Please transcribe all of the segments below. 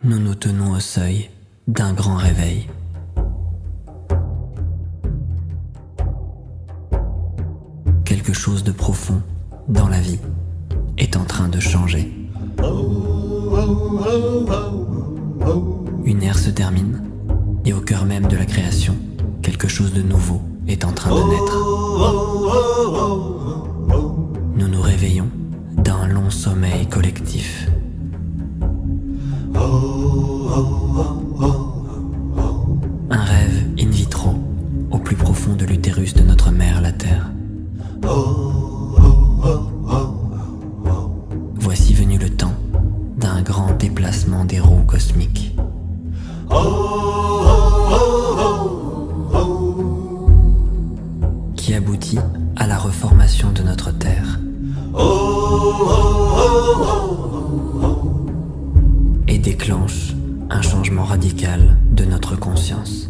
Nous nous tenons au seuil d'un grand réveil. Quelque chose de profond dans la vie est en train de changer. Une ère se termine et au cœur même de la création, quelque chose de nouveau est en train de naître. Nous nous réveillons d'un long sommeil collectif. Un rêve in vitro au plus profond de l'utérus de notre mère, la Terre. Voici venu le temps d'un grand déplacement des roues cosmiques. Qui aboutit à la reformation de notre Terre. Et déclenche un changement radical de notre conscience.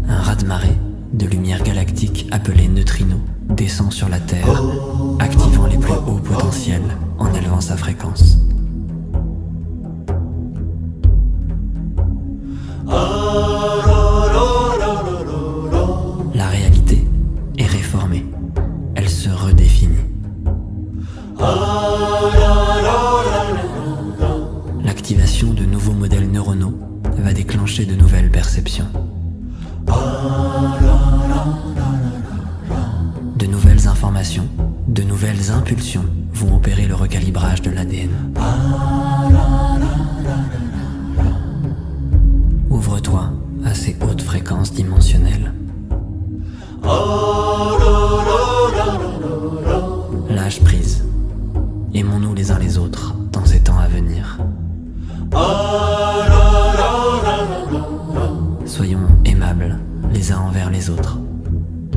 Un raz-de-marée de lumière galactique appelé neutrino descend sur la Terre, activant les plus hauts potentiels en élevant sa fréquence. La réalité est réformée, elle se redéfinit. L'activation de nouveaux modèles neuronaux va déclencher de nouvelles perceptions. De nouvelles informations, de nouvelles impulsions vont opérer le recalibrage de l'ADN. Ouvre-toi à ces hautes fréquences dimensionnelles. Lâche prise. Aimons-nous les uns les autres dans ces temps à venir. Soyons aimables les uns envers les autres.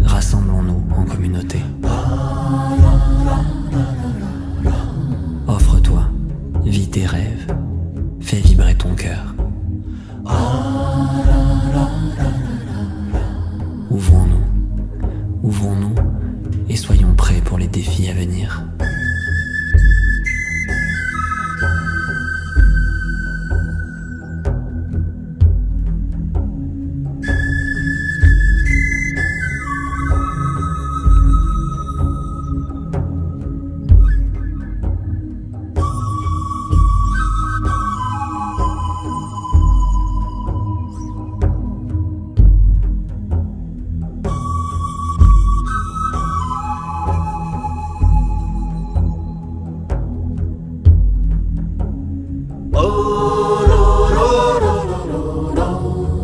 Rassemblons-nous en communauté. Offre-toi, vis tes rêves, fais vibrer ton cœur. Ouvrons-nous et soyons prêts pour les défis à venir.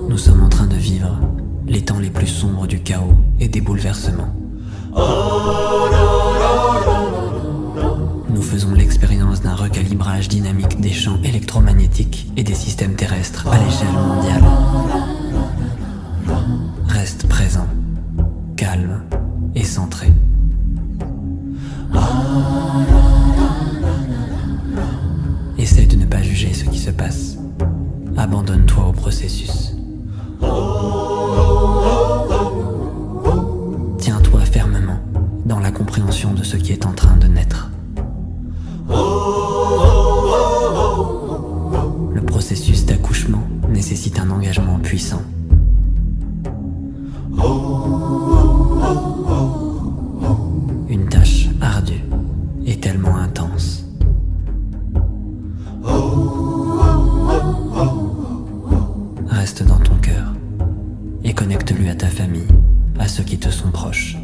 Nous sommes en train de vivre les temps les plus sombres du chaos et des bouleversements. Nous faisons l'expérience d'un recalibrage dynamique des champs électromagnétiques et des systèmes terrestres à l'échelle mondiale. Reste présent, calme et centré. Essaie de ne pas juger ce qui se passe. Abandonne-toi au processus. Tiens-toi fermement dans la compréhension de ce qui est en train de naître. Le processus d'accouchement nécessite un engagement puissant. Une tâche ardue et tellement intense. Reste dans ton cœur et connecte-lui à ta famille, à ceux qui te sont proches.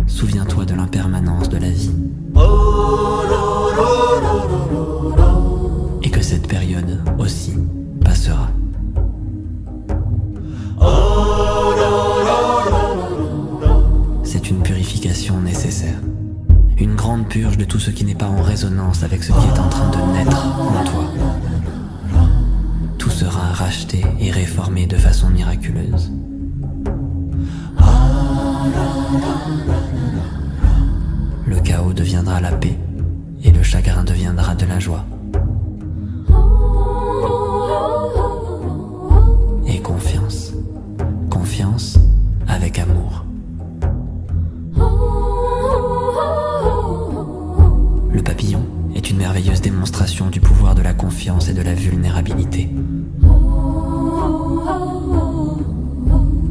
Souviens-toi de l'impermanence de la vie et que cette période aussi passera. C'est une purification nécessaire. Une grande purge de tout ce qui n'est pas en résonance avec ce qui est en train de naître en toi. Tout sera racheté et réformé de façon miraculeuse. Le chaos deviendra la paix et le chagrin deviendra de la joie. Et confiance avec démonstration du pouvoir de la confiance et de la vulnérabilité.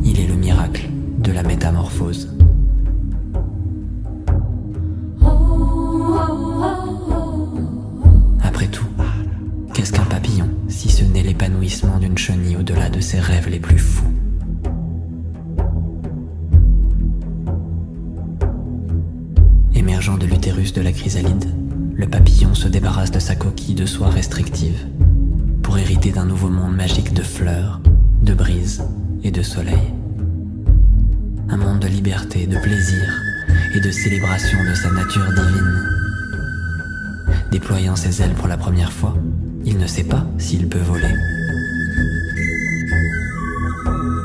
Il est le miracle de la métamorphose. Après tout, qu'est-ce qu'un papillon si ce n'est l'épanouissement d'une chenille au-delà de ses rêves les plus fous? Émergeant de l'utérus de la chrysalide, le papillon se débarrasse de sa coquille de soie restrictive pour hériter d'un nouveau monde magique de fleurs, de brises et de soleil. Un monde de liberté, de plaisir et de célébration de sa nature divine. Déployant ses ailes pour la première fois, il ne sait pas s'il peut voler.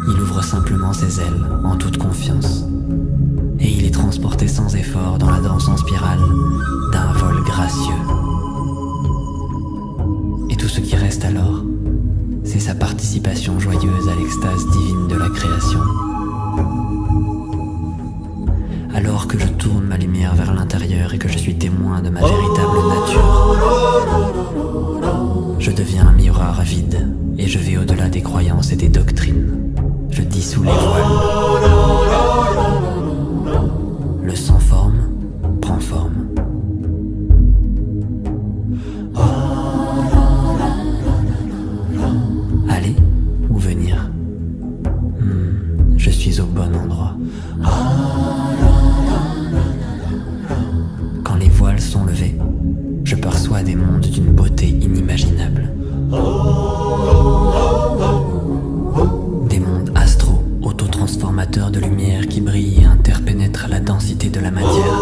Il ouvre simplement ses ailes en toute confiance. Et il est transporté sans effort dans la danse en spirale d'un vol gracieux. Et tout ce qui reste alors, c'est sa participation joyeuse à l'extase divine de la création. Alors que je tourne ma lumière vers l'intérieur et que je suis témoin de ma véritable nature, je deviens un miroir vide et je vais au-delà des croyances et des doctrines. Je dissous les voiles. Le sans forme prend forme. Aller ou venir? Je suis au bon endroit. Quand les voiles sont levés, je perçois des mondes d'une beauté inimaginable. Des mondes astraux, autotransformateurs de lumière qui brillent et interpénètrent la densité de la matière,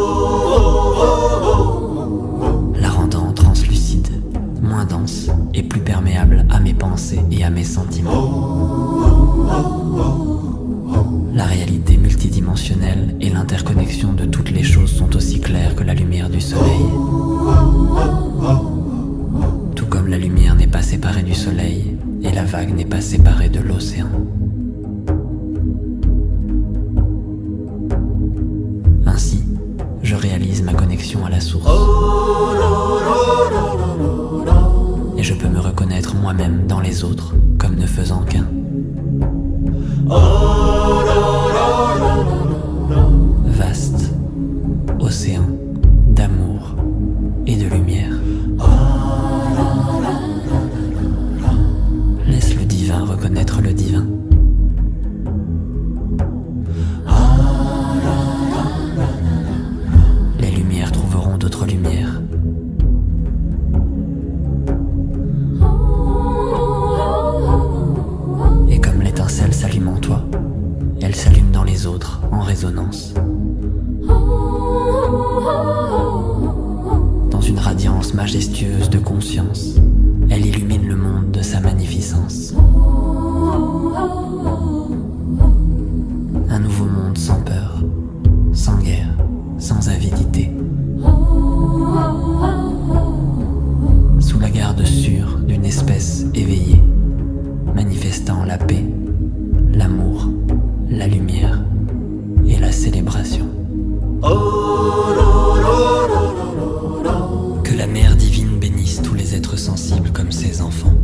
la rendant translucide, moins dense et plus perméable à mes pensées et à mes sentiments. La réalité multidimensionnelle et l'interconnexion de toutes les choses sont aussi claires que la lumière du soleil. Tout comme la lumière n'est pas séparée du soleil et la vague n'est pas séparée de l'océan. Ainsi, je réalise ma connexion à la source. Et je peux me reconnaître moi-même dans les autres comme ne faisant qu'un. Vaste océan d'amour et de lumière. Laisse le divin reconnaître le divin. Les lumières trouveront d'autres lumières. Et comme l'étincelle s'allume en toi, elle s'allume dans les autres en résonance. Dans une radiance majestueuse de conscience, elle illumine le monde de sa magnificence. Un nouveau monde sans peur, sans guerre, sans avidité. Sous la garde sûre d'une espèce éveillée, manifestant la paix, l'amour, la lumière et la célébration. Que la Mère divine bénisse tous les êtres sensibles comme ses enfants.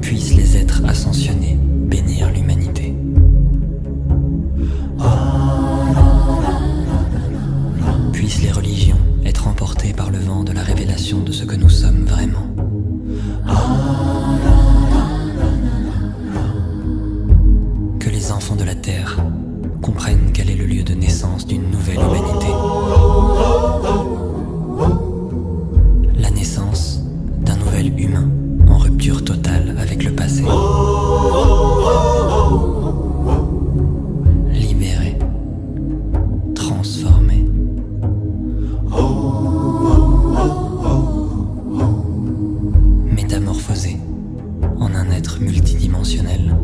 Puissent les êtres ascensionnés bénir l'humanité. Puissent les religions être emportées par le vent de la révélation de ce que nous sommes vraiment. Que les enfants de la Terre comprennent quel est le lieu de naissance d'une nouvelle humanité. La naissance d'un nouvel humain en rupture totale avec le passé. Libéré, transformé. Métamorphosé en un être multidimensionnel.